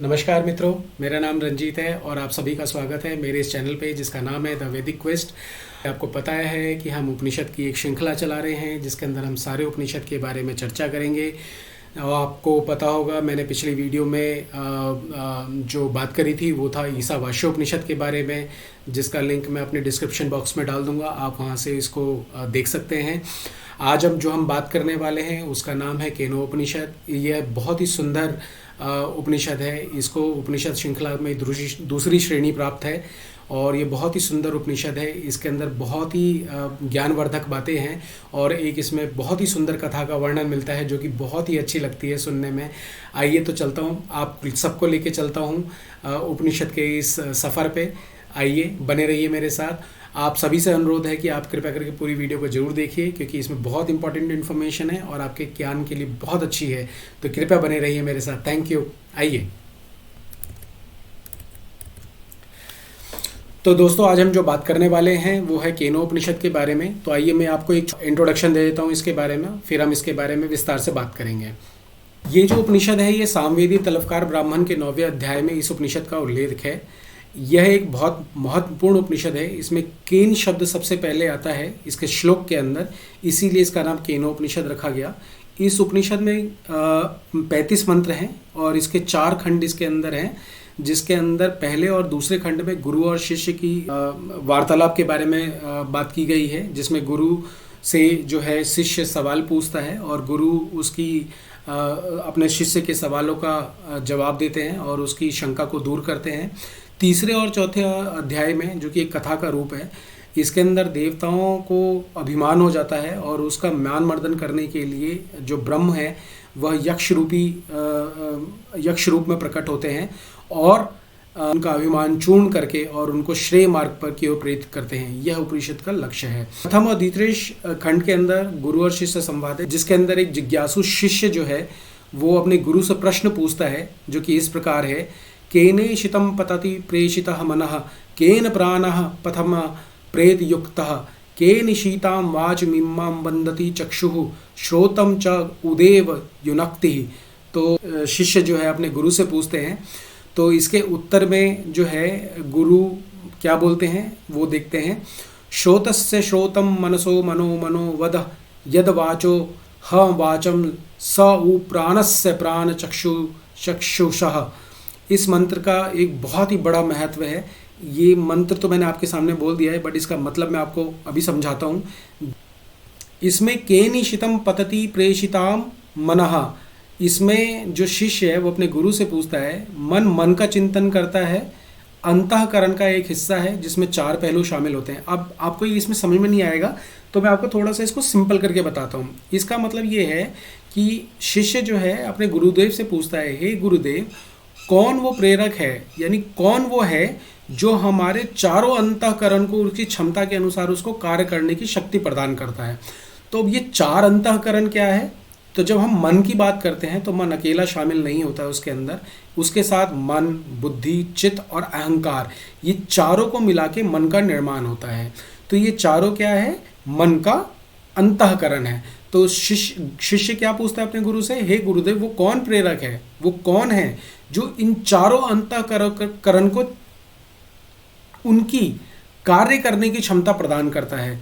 नमस्कार मित्रों, मेरा नाम रंजीत है और आप सभी का स्वागत है मेरे इस चैनल पे जिसका नाम है द वैदिक क्वेस्ट। आपको पता है कि हम उपनिषद की एक श्रृंखला चला रहे हैं जिसके अंदर हम सारे उपनिषद के बारे में चर्चा करेंगे। और आपको पता होगा मैंने पिछली वीडियो में जो बात करी थी वो था ईशावास्योपनिषद के बारे में, जिसका लिंक मैं अपने डिस्क्रिप्शन बॉक्स में डाल दूंगा, आप वहाँ से इसको देख सकते हैं। आज हम बात करने वाले हैं उसका नाम है केनोपनिषद। यह बहुत ही सुंदर उपनिषद है। इसको उपनिषद श्रृंखला में दूसरी श्रेणी प्राप्त है और ये बहुत ही सुंदर उपनिषद है। इसके अंदर बहुत ही ज्ञानवर्धक बातें हैं और एक इसमें बहुत ही सुंदर कथा का वर्णन मिलता है जो कि बहुत ही अच्छी लगती है सुनने में। आइए तो चलता हूँ, आप सबको लेके चलता हूँ उपनिषद के इस सफ़र पे। आइए बने रहिए मेरे साथ। आप सभी से अनुरोध है कि आप कृपया करके पूरी वीडियो को जरूर देखिए क्योंकि इसमें बहुत इंपॉर्टेंट इन्फॉर्मेशन है और आपके ज्ञान के लिए बहुत अच्छी है, तो कृपया बने रहिए मेरे साथ। Thank you. आइए तो दोस्तों, आज हम जो बात करने वाले हैं वो है केनोपनिषद के बारे में। तो आइए मैं आपको एक इंट्रोडक्शन दे देता हूँ इसके बारे में, फिर हम इसके बारे में विस्तार से बात करेंगे। ये जो उपनिषद है ये सामवेदी तलवकार ब्राह्मण के 9वें अध्याय में इस उपनिषद का उल्लेख है। यह एक बहुत महत्वपूर्ण उपनिषद है। इसमें केन शब्द सबसे पहले आता है इसके श्लोक के अंदर, इसीलिए इसका नाम केनोपनिषद रखा गया। इस उपनिषद में 35 मंत्र हैं और इसके 4 खंड इसके अंदर हैं, जिसके अंदर पहले और दूसरे खंड में गुरु और शिष्य की वार्तालाप के बारे में बात की गई है, जिसमें गुरु से जो है शिष्य सवाल पूछता है और गुरु उसकी अपने शिष्य के सवालों का जवाब देते हैं और उसकी शंका को दूर करते हैं। तीसरे और चौथे अध्याय में, जो कि एक कथा का रूप है, इसके अंदर देवताओं को अभिमान हो जाता है और उसका मान मर्दन करने के लिए जो ब्रह्म है वह यक्ष रूप में प्रकट होते हैं और उनका अभिमान चूर्ण करके और उनको श्रेय मार्ग पर की ओर प्रेरित करते हैं। यह उपनिषद का लक्ष्य है। प्रथम और द्वितीय खंड के अंदर गुरु और शिष्य संवाद है, जिसके अंदर एक जिज्ञासु शिष्य जो है वो अपने गुरु से प्रश्न पूछता है जो कि इस प्रकार है। केनेशितं पतति प्रेषितः मनः, केन प्राणः पथम प्रेत युक्तः, केनिशीतां वाचमिमां वन्दति चक्षुः, श्रोतं च उदेव युनक्तिः। तो शिष्य जो है अपने गुरु से पूछते हैं, तो इसके उत्तर में जो है गुरु क्या बोलते हैं वो देखते हैं। श्रोतस्य श्रोतं मनसो मनो मनो वद यद वाचो ह वाचम स उ प्राणस्य प्राण चक्षुषः। इस मंत्र का एक बहुत ही बड़ा महत्व है। ये मंत्र तो मैंने आपके सामने बोल दिया है, बट इसका मतलब मैं आपको अभी समझाता हूँ। इसमें केनिशितं पतति प्रेषिताम मनः, इसमें जो शिष्य है वो अपने गुरु से पूछता है। मन का चिंतन करता है। अंतःकरण का एक हिस्सा है जिसमें 4 पहलू शामिल होते हैं। अब आपको इसमें समझ में नहीं आएगा तो मैं आपको थोड़ा सा इसको सिंपल करके बताता हूँ। इसका मतलब ये है कि शिष्य जो है अपने गुरुदेव से पूछता है, हे गुरुदेव, कौन वो प्रेरक है, यानी कौन वो है जो हमारे चारों अंतःकरण को उसकी क्षमता के अनुसार उसको कार्य करने की शक्ति प्रदान करता है। तो अब ये 4 अंतःकरण क्या है? तो जब हम मन की बात करते हैं तो मन अकेला शामिल नहीं होता है उसके अंदर, उसके साथ मन, बुद्धि, चित्त और अहंकार, ये चारों को मिला के मन का निर्माण होता है। तो ये चारों क्या है? मन का अंतःकरण है। तो शिष्य क्या पूछता है अपने गुरु से, हे गुरुदेव, वो कौन प्रेरक है, वो कौन है जो इन चारों अंतःकरण को उनकी कार्य करने की क्षमता प्रदान करता है।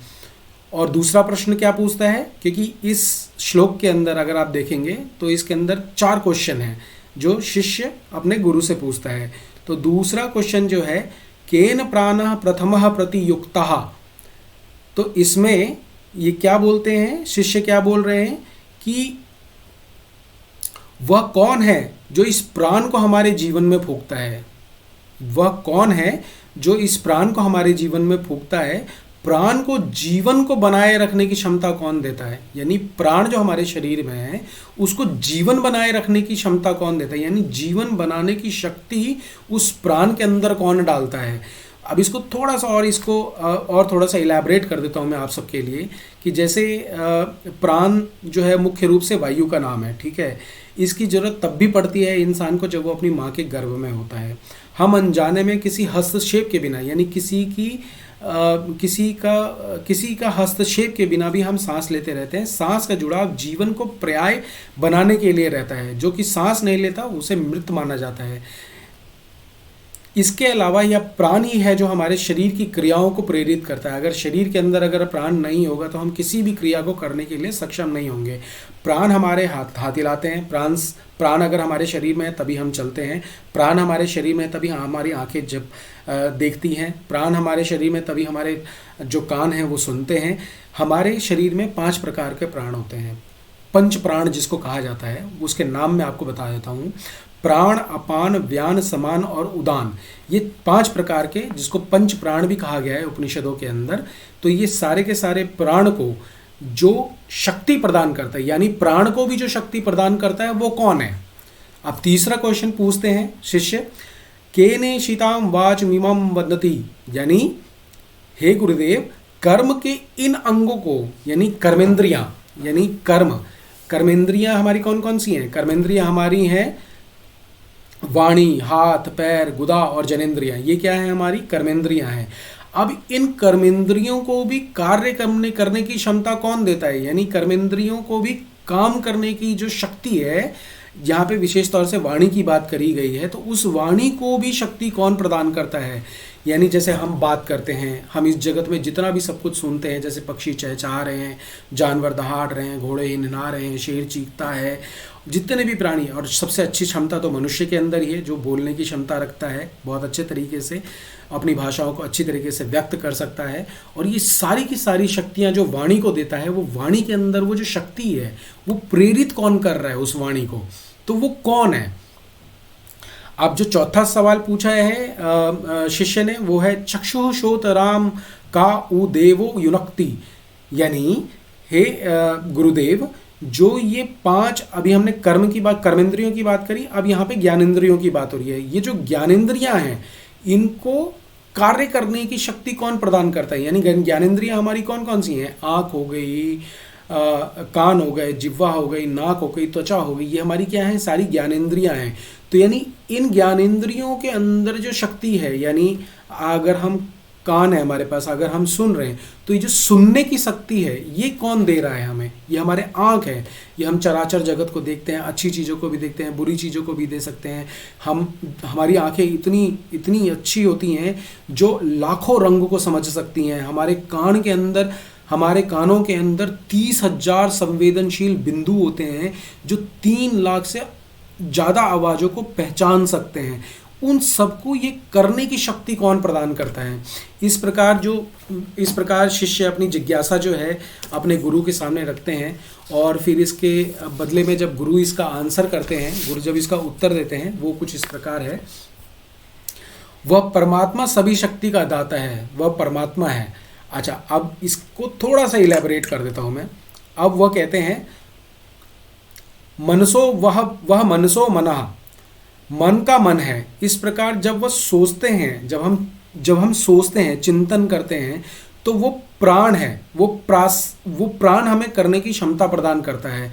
और दूसरा प्रश्न क्या पूछता है, क्योंकि इस श्लोक के अंदर अगर आप देखेंगे तो इसके अंदर 4 क्वेश्चन हैं जो शिष्य अपने गुरु से पूछता है। तो दूसरा क्वेश्चन जो है, केन प्राणः प्रथमः प्रतियुक्तः, तो इसमें ये क्या बोलते हैं, शिष्य क्या बोल रहे हैं कि वह कौन है जो इस प्राण को हमारे जीवन में फूंकता है। वह कौन है जो इस प्राण को हमारे जीवन में फूंकता है? प्राण को जीवन को बनाए रखने की क्षमता कौन देता है? यानी प्राण जो हमारे शरीर में है उसको जीवन बनाए रखने की क्षमता कौन देता है, यानी जीवन बनाने की शक्ति उस प्राण के अंदर कौन डालता है। अब इसको थोड़ा सा और थोड़ा सा इलैबोरेट कर देता हूँ मैं आप सबके लिए कि जैसे प्राण जो है मुख्य रूप से वायु का नाम है, ठीक है। इसकी ज़रूरत तब भी पड़ती है इंसान को जब वो अपनी माँ के गर्भ में होता है। हम अनजाने में किसी हस्तक्षेप के बिना, यानी किसी का हस्तक्षेप के बिना भी हम सांस लेते रहते हैं। सांस का जुड़ाव जीवन को पर्याय बनाने के लिए रहता है। जो कि सांस नहीं लेता उसे मृत माना जाता है। इसके अलावा यह प्राण ही है जो हमारे शरीर की क्रियाओं को प्रेरित करता है। अगर शरीर के अंदर अगर प्राण नहीं होगा तो हम किसी भी क्रिया को करने के लिए सक्षम नहीं होंगे। प्राण हमारे हाथ हिलाते हैं, प्राण अगर हमारे शरीर में है तभी हम चलते हैं, प्राण हमारे शरीर में है तभी हमारी आंखें जब देखती हैं, प्राण हमारे शरीर में तभी हमारे जो कान हैं वो सुनते हैं। हमारे शरीर में 5 प्रकार के प्राण होते हैं, पंच प्राण जिसको कहा जाता है, उसके नाम मैं आपको बता देता हूँ। प्राण, अपान, व्यान, समान और उदान, ये 5 प्रकार के, जिसको पंच प्राण भी कहा गया है उपनिषदों के अंदर। तो ये सारे के सारे प्राण को जो शक्ति प्रदान करता है, यानी प्राण को भी जो शक्ति प्रदान करता है वो कौन है। अब तीसरा क्वेश्चन पूछते हैं शिष्य, केने शिताम वाच मीमाम वदति, यानी हे गुरुदेव, कर्म के इन अंगों को, यानी कर्मेंद्रियां, यानी कर्मेंद्रियां हमारी कौन कौन सी हैं? कर्मेंद्रियां हमारी हैं वाणी, हाथ, पैर, गुदा और जनेंद्रियां। ये क्या है? हमारी कर्मेंद्रियां हैं। अब इन कर्मेंद्रियों को भी कार्य करने की क्षमता कौन देता है? यानी कर्मेंद्रियों को भी काम करने की जो शक्ति है, यहाँ पे विशेष तौर से वाणी की बात करी गई है, तो उस वाणी को भी शक्ति कौन प्रदान करता है? यानी जैसे हम बात करते हैं, हम इस जगत में जितना भी सब कुछ सुनते हैं, जैसे पक्षी चहचहा रहे हैं, जानवर दहाड़ रहे हैं, घोड़े हिनहा रहे हैं, शेर चीखता है, जितने भी प्राणी, और सबसे अच्छी क्षमता तो मनुष्य के अंदर ही है, जो बोलने की क्षमता रखता है, बहुत अच्छे तरीके से अपनी भाषाओं को अच्छी तरीके से व्यक्त कर सकता है। और ये सारी की सारी शक्तियाँ जो वाणी को देता है, वो वाणी के अंदर वो जो शक्ति है वो प्रेरित कौन कर रहा है उस वाणी को, तो वो कौन है? अब जो चौथा सवाल पूछा है शिष्य ने, वो है चक्षु श्रोत राम का उ देवो युनक्ति, यानी हे गुरुदेव, जो ये 5, अभी हमने कर्मेंद्रियों की बात करी, अब यहाँ पे ज्ञानेंद्रियों की बात हो रही है। ये जो ज्ञानेंद्रियां हैं, इनको कार्य करने की शक्ति कौन प्रदान करता है? यानी ज्ञानेंद्रियां हमारी कौन कौन सी हैं? आँख हो गई, कान हो गए, जिह्वा हो गई, नाक हो गई, त्वचा हो गई, ये हमारी क्या है? सारी ज्ञानेंद्रियां हैं। तो यानी इन ज्ञानेंद्रियों के अंदर जो शक्ति है, यानी अगर हम कान है हमारे पास, अगर हम सुन रहे हैं, तो ये जो सुनने की शक्ति है, ये कौन दे रहा है हमें? ये हमारे आँख है। ये हम चराचर जगत को देखते हैं, अच्छी चीज़ों को भी देखते हैं, बुरी चीज़ों को भी दे सकते हैं। हमारी आँखें इतनी अच्छी होती हैं जो लाखों रंगों को समझ सकती हैं। हमारे कानों के अंदर 30,000 संवेदनशील बिंदु होते हैं जो 3 लाख से ज़्यादा आवाज़ों को पहचान सकते हैं। उन सबको ये करने की शक्ति कौन प्रदान करता है? इस प्रकार शिष्य अपनी जिज्ञासा जो है अपने गुरु के सामने रखते हैं, और फिर इसके बदले में जब गुरु इसका आंसर करते हैं, गुरु जब इसका उत्तर देते हैं, वो कुछ इस प्रकार है, वह परमात्मा सभी शक्ति का दाता है, वह परमात्मा है। अच्छा, अब इसको थोड़ा सा इलेबोरेट कर देता हूं मैं। अब वह कहते हैं मनसो वह मनसो मना, मन का मन है। इस प्रकार जब वह सोचते हैं, जब हम सोचते हैं, चिंतन करते हैं, तो वो प्राण है, वो प्राण हमें करने की क्षमता प्रदान करता है।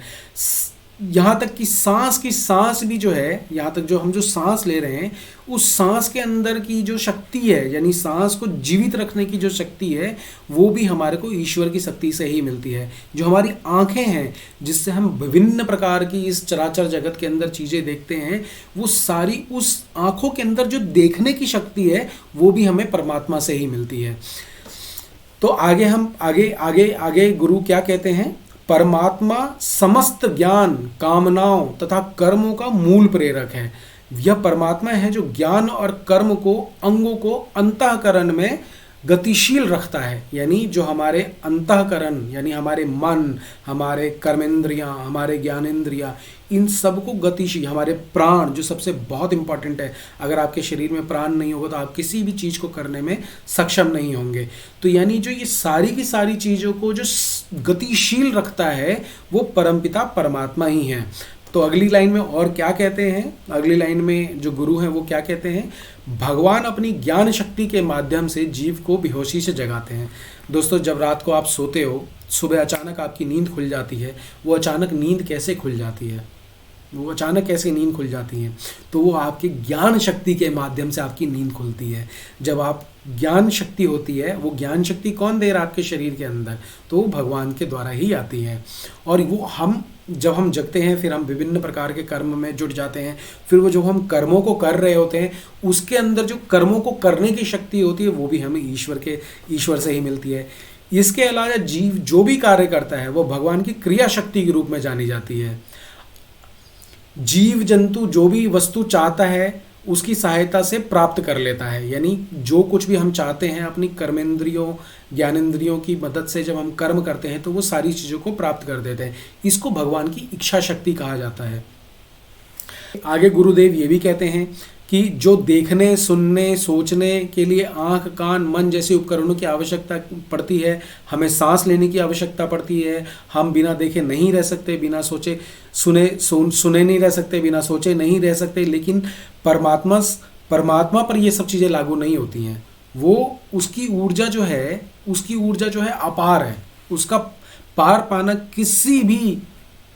यहाँ तक कि सांस की सांस भी जो है, यहाँ तक जो हम जो सांस ले रहे हैं, उस सांस के अंदर की जो शक्ति है, यानी सांस को जीवित रखने की जो शक्ति है, वो भी हमारे को ईश्वर की शक्ति से ही मिलती है। जो हमारी आंखें हैं, जिससे हम विभिन्न प्रकार की इस चराचर जगत के अंदर चीज़ें देखते हैं, वो सारी उस आंखों के अंदर जो देखने की शक्ति है, वो भी हमें परमात्मा से ही मिलती है। तो आगे गुरु क्या कहते हैं? परमात्मा समस्त ज्ञान, कामनाओं तथा कर्मों का मूल प्रेरक है। यह परमात्मा है जो ज्ञान और कर्म को, अंगों को अंतःकरण में गतिशील रखता है। यानी जो हमारे अंतःकरण, यानी हमारे मन, हमारे कर्मेंद्रियां, हमारे ज्ञानेंद्रियां, इन सबको गतिशील, हमारे प्राण जो सबसे बहुत इंपॉर्टेंट है, अगर आपके शरीर में प्राण नहीं होगा तो आप किसी भी चीज़ को करने में सक्षम नहीं होंगे। तो यानी जो ये सारी की सारी चीज़ों को जो गतिशील रखता है, वो परमपिता परमात्मा ही है। तो अगली लाइन में और क्या कहते हैं? अगली लाइन में जो गुरु हैं वो क्या कहते हैं? भगवान अपनी ज्ञान शक्ति के माध्यम से जीव को बेहोशी से जगाते हैं। दोस्तों, जब रात को आप सोते हो, सुबह अचानक आपकी नींद खुल जाती है। वो अचानक नींद कैसे खुल जाती है? वो अचानक कैसे नींद खुल जाती है? तो वो आपकी ज्ञान शक्ति के माध्यम से आपकी नींद खुलती है। जब आप ज्ञान शक्ति होती है, वो ज्ञान शक्ति कौन दे रहा है आपके शरीर के अंदर? तो वो भगवान के द्वारा ही आती है। और वो हम जब हम जगते हैं फिर हम विभिन्न प्रकार के कर्म में जुट जाते हैं। फिर वो जो हम कर्मों को कर रहे होते हैं उसके अंदर जो कर्मों को करने की शक्ति होती है वो भी हमें ईश्वर से ही मिलती है। इसके अलावा जीव जो भी कार्य करता है वो भगवान की क्रिया शक्ति के रूप में जानी जाती है। जीव जंतु जो भी वस्तु चाहता है उसकी सहायता से प्राप्त कर लेता है। यानी जो कुछ भी हम चाहते हैं अपनी कर्मेंद्रियों ज्ञानेंद्रियों की मदद से जब हम कर्म करते हैं तो वो सारी चीज़ों को प्राप्त कर देते हैं। इसको भगवान की इच्छा शक्ति कहा जाता है। आगे गुरुदेव ये भी कहते हैं कि जो देखने, सुनने, सोचने के लिए आँख, कान, मन जैसे उपकरणों की आवश्यकता पड़ती है, हमें सांस लेने की आवश्यकता पड़ती है। हम बिना देखे नहीं रह सकते, बिना सोचे सुने नहीं रह सकते, बिना सोचे नहीं रह सकते। लेकिन परमात्मा पर ये सब चीज़ें लागू नहीं होती हैं। वो उसकी ऊर्जा जो है अपार है। उसका पार पाना किसी भी,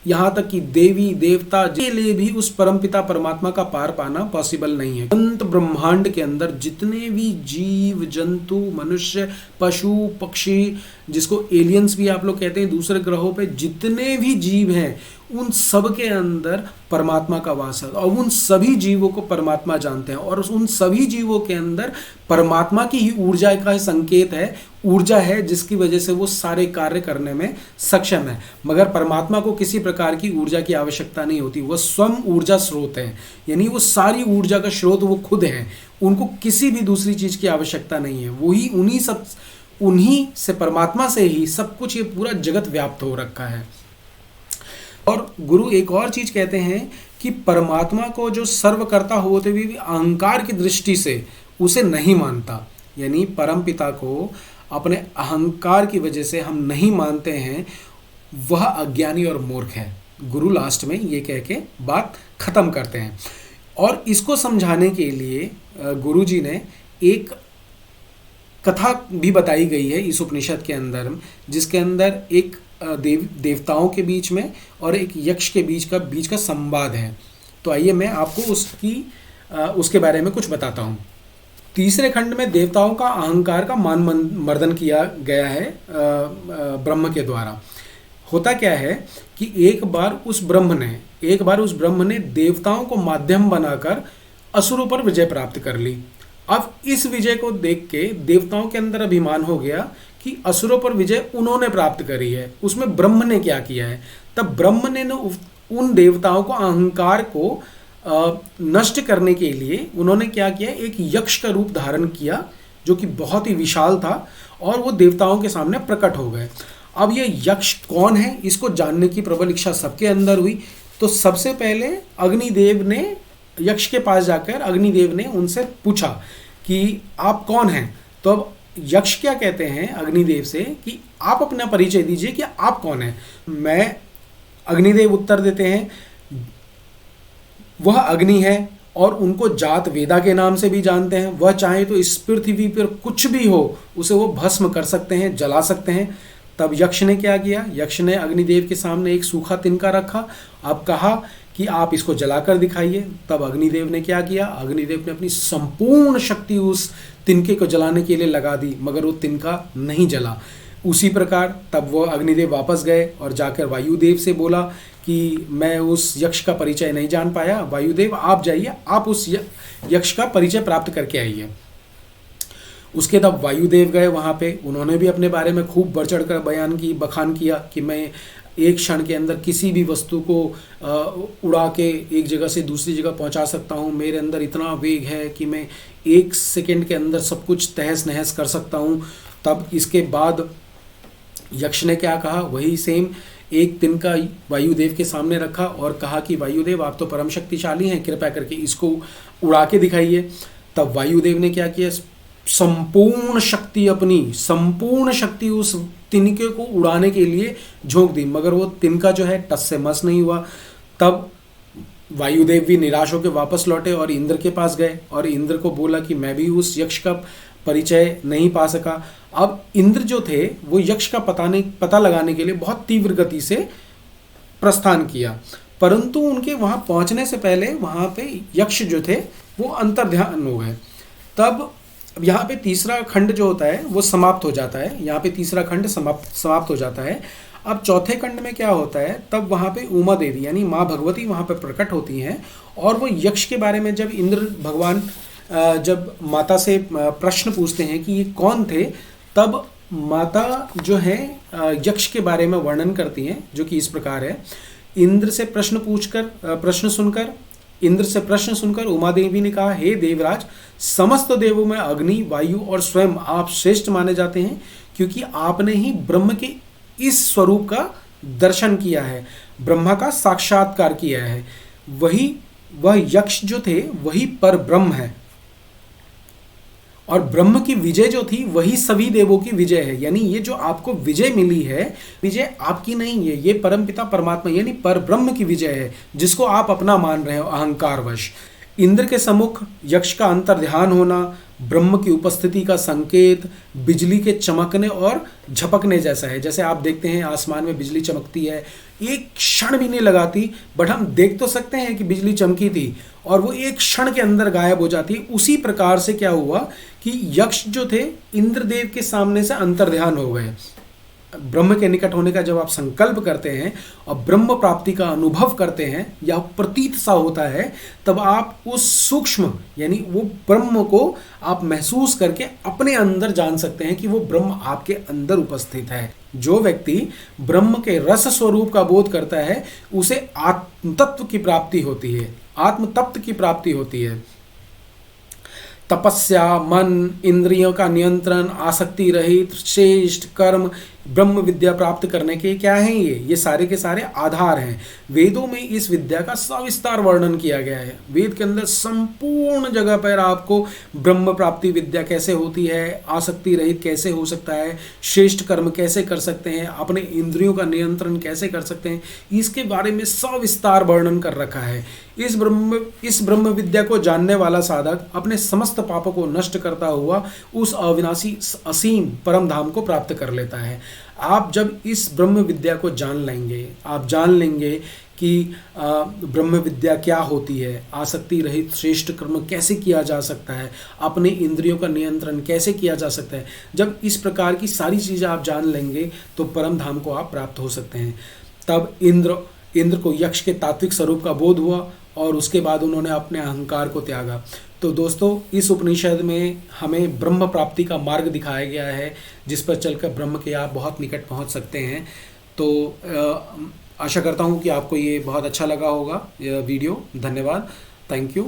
यहाँ तक कि देवी देवता के लिए भी उस परमपिता परमात्मा का पार पाना पॉसिबल नहीं है। अनंत ब्रह्मांड के अंदर जितने भी जीव जंतु, मनुष्य, पशु, पक्षी, जिसको एलियंस भी आप लोग कहते हैं, दूसरे ग्रहों पे जितने भी जीव हैं उन सब के अंदर परमात्मा का वास है। और उन सभी जीवों को परमात्मा जानते हैं और उन सभी जीवों के अंदर परमात्मा की ही ऊर्जा का संकेत है, ऊर्जा है, जिसकी वजह से वो सारे कार्य करने में सक्षम है। मगर परमात्मा को किसी प्रकार की ऊर्जा की आवश्यकता नहीं होती। वो स्वयं ऊर्जा स्रोत है, यानी वो सारी ऊर्जा का स्रोत वो खुद है। उनको किसी भी दूसरी चीज की आवश्यकता नहीं है। वही उन्हीं से, परमात्मा से ही सब कुछ, ये पूरा जगत व्याप्त हो रखा है। और गुरु एक और चीज कहते हैं कि परमात्मा को जो सर्वकर्ता होते हुए भी अहंकार की दृष्टि से उसे नहीं मानता, यानी परम पिता को अपने अहंकार की वजह से हम नहीं मानते हैं, वह अज्ञानी और मूर्ख है। गुरु लास्ट में ये कह के बात खत्म करते हैं। और इसको समझाने के लिए गुरु जी ने एक कथा भी बताई गई है इस उपनिषद के अंदर, जिसके अंदर एक देवताओं के बीच में और एक यक्ष के बीच का संवाद है। तो आइए मैं आपको उसके बारे में कुछ बताता हूँ। तीसरे खंड में देवताओं का अहंकार का मान मर्दन किया गया है ब्रह्म के द्वारा। होता क्या है कि एक बार उस ब्रह्म ने देवताओं को माध्यम बनाकर असुरों पर विजय प्राप्त कर ली। अब इस विजय को देख के देवताओं के अंदर अभिमान हो गया कि असुरों पर विजय उन्होंने प्राप्त करी है, उसमें ब्रह्म ने क्या किया है। तब ब्रह्म ने उन देवताओं को, अहंकार को नष्ट करने के लिए उन्होंने क्या किया, एक यक्ष का रूप धारण किया जो कि बहुत ही विशाल था और वो देवताओं के सामने प्रकट हो गए। अब ये यक्ष कौन है, इसको जानने की प्रबल इच्छा सबके अंदर हुई। तो सबसे पहले अग्निदेव ने यक्ष के पास जाकर अग्निदेव ने उनसे पूछा कि आप कौन हैं। तो अब यक्ष क्या कहते हैं अग्निदेव से कि आप अपना परिचय दीजिए कि आप कौन हैं। मैं अग्निदेव उत्तर देते हैं वह अग्नि है और उनको जात वेदा के नाम से भी जानते हैं। वह चाहे तो इस पृथ्वी पर कुछ भी हो उसे वो भस्म कर सकते हैं, जला सकते हैं। तब यक्ष ने क्या किया, यक्ष ने अग्निदेव के सामने एक सूखा तिनका रखा। अब कहा कि आप इसको जलाकर दिखाइए। तब अग्निदेव ने क्या किया, अग्निदेव ने अपनी संपूर्ण शक्ति उस तिनके को जलाने के लिए लगा दी, मगर वो तिनका नहीं जला। उसी प्रकार तब वो अग्निदेव वापस गए और जाकर वायुदेव से बोला कि मैं उस यक्ष का परिचय नहीं जान पाया, वायुदेव आप जाइए, आप उस यक्ष का परिचय प्राप्त करके आइए। उसके तब वायुदेव गए वहाँ पे, उन्होंने भी अपने बारे में खूब बढ़ चढ़ कर बखान किया कि मैं एक क्षण के अंदर किसी भी वस्तु को उड़ा के एक जगह से दूसरी जगह पहुंचा सकता हूं। मेरे अंदर इतना वेग है कि मैं एक सेकंड के अंदर सब कुछ तहस नहस कर सकता हूं। तब इसके बाद यक्ष ने क्या कहा, वही सेम एक तिनका वायुदेव के सामने रखा और कहा कि वायुदेव आप तो परम शक्तिशाली हैं, कृपया करके इसको उड़ा के दिखाइए। तब वायुदेव ने क्या किया, संपूर्ण शक्ति उस तिनके को उड़ाने के लिए झोंक दी, मगर वो तिनका जो है टस से मस नहीं हुआ। तब वायुदेव भी निराश होकर वापस लौटे और इंद्र के पास गए और इंद्र को बोला कि मैं भी उस यक्ष का परिचय नहीं पा सका। अब इंद्र जो थे वो यक्ष का पता लगाने के लिए बहुत तीव्र गति से प्रस्थान किया, परंतु उनके वहां पहुंचने से पहले वहां पे यक्ष जो थे वो अंतर्ध्यान हो गए। तब अब यहाँ पे तीसरा खंड जो होता है वो समाप्त हो जाता है, यहाँ पे तीसरा खंड समाप्त हो जाता है। अब चौथे खंड में क्या होता है, तब वहाँ पे उमा देवी यानी माँ भगवती वहाँ पे प्रकट होती हैं और वो यक्ष के बारे में जब इंद्र भगवान जब माता से प्रश्न पूछते हैं कि ये कौन थे, तब माता जो है यक्ष के बारे में वर्णन करती हैं, जो कि इस प्रकार है। इंद्र से प्रश्न सुनकर उमा देवी ने कहा, हे देवराज, समस्त देवों में अग्नि, वायु और स्वयं आप श्रेष्ठ माने जाते हैं, क्योंकि आपने ही ब्रह्म के इस स्वरूप का दर्शन किया है, ब्रह्मा का साक्षात्कार किया है। वह यक्ष जो थे वही पर ब्रह्म है, और ब्रह्म की विजय जो थी वही सभी देवों की विजय है। यानी ये जो आपको विजय मिली है, विजय आपकी नहीं है, ये परमपिता परमात्मा यानी पर ब्रह्म की विजय है, जिसको आप अपना मान रहे हो अहंकारवश। इंद्र के सम्मुख यक्ष का अंतर्ध्यान होना ब्रह्म की उपस्थिति का संकेत बिजली के चमकने और झपकने जैसा है। जैसे आप देखते हैं आसमान में बिजली चमकती है, एक क्षण भी नहीं लगाती, बट हम देख तो सकते हैं कि बिजली चमकी थी और वो एक क्षण के अंदर गायब हो जाती है। उसी प्रकार से क्या हुआ कि यक्ष जो थे इंद्रदेव के सामने से अंतर्ध्यान हो गए। ब्रह्म के निकट होने का जब आप संकल्प करते हैं और ब्रह्म प्राप्ति का अनुभव करते हैं या प्रतीत सा होता है, तब आप उस सूक्ष्म यानी वो ब्रह्म को आप महसूस करके अपने अंदर जान सकते हैं कि वो ब्रह्म आपके अंदर उपस्थित है। जो व्यक्ति ब्रह्म के रस स्वरूप का बोध करता है उसे आत्म तत्व की प्राप्ति होती है, आत्म तत्व की प्राप्ति होती है। तपस्या, मन, इंद्रियों का नियंत्रण, आसक्ति रहित श्रेष्ठ कर्म, ब्रह्म विद्या प्राप्त करने के क्या हैं ये सारे के सारे आधार हैं। वेदों में इस विद्या का सविस्तार वर्णन किया गया है। वेद के अंदर संपूर्ण जगह पर आपको ब्रह्म प्राप्ति विद्या कैसे होती है, आसक्ति रहित कैसे हो सकता है, श्रेष्ठ कर्म कैसे कर सकते हैं, अपने इंद्रियों का नियंत्रण कैसे कर सकते हैं, इसके बारे में सविस्तार वर्णन कर रखा है। इस ब्रह्म विद्या को जानने वाला साधक अपने समस्त पापों को नष्ट करता हुआ उस अविनाशी असीम परम धाम को प्राप्त कर लेता है। आप जब इस ब्रह्म विद्या को जान लेंगे, आप जान लेंगे कि ब्रह्म विद्या क्या होती है, आसक्ति रहित श्रेष्ठ कर्म कैसे किया जा सकता है, अपने इंद्रियों का नियंत्रण कैसे किया जा सकता है, जब इस प्रकार की सारी चीज़ें आप जान लेंगे तो परम धाम को आप प्राप्त हो सकते हैं। तब इंद्र को यक्ष के तात्विक स्वरूप का बोध हुआ और उसके बाद उन्होंने अपने अहंकार को त्यागा। तो दोस्तों, इस उपनिषद में हमें ब्रह्म प्राप्ति का मार्ग दिखाया गया है, जिस पर चलकर ब्रह्म के आप बहुत निकट पहुंच सकते हैं। तो आशा करता हूं कि आपको ये बहुत अच्छा लगा होगा यह वीडियो। धन्यवाद, थैंक यू।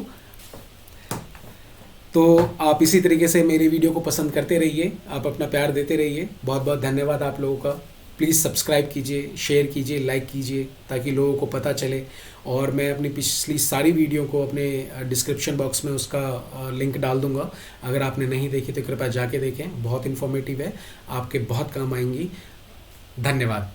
तो आप इसी तरीके से मेरी वीडियो को पसंद करते रहिए, आप अपना प्यार देते रहिए। बहुत बहुत धन्यवाद आप लोगों का। प्लीज़ सब्सक्राइब कीजिए, शेयर कीजिए, लाइक कीजिए, ताकि लोगों को पता चले। और मैं अपनी पिछली सारी वीडियो को अपने डिस्क्रिप्शन बॉक्स में उसका लिंक डाल दूंगा। अगर आपने नहीं देखी तो कृपया जाके देखें, बहुत इन्फॉर्मेटिव है, आपके बहुत काम आएंगी। धन्यवाद।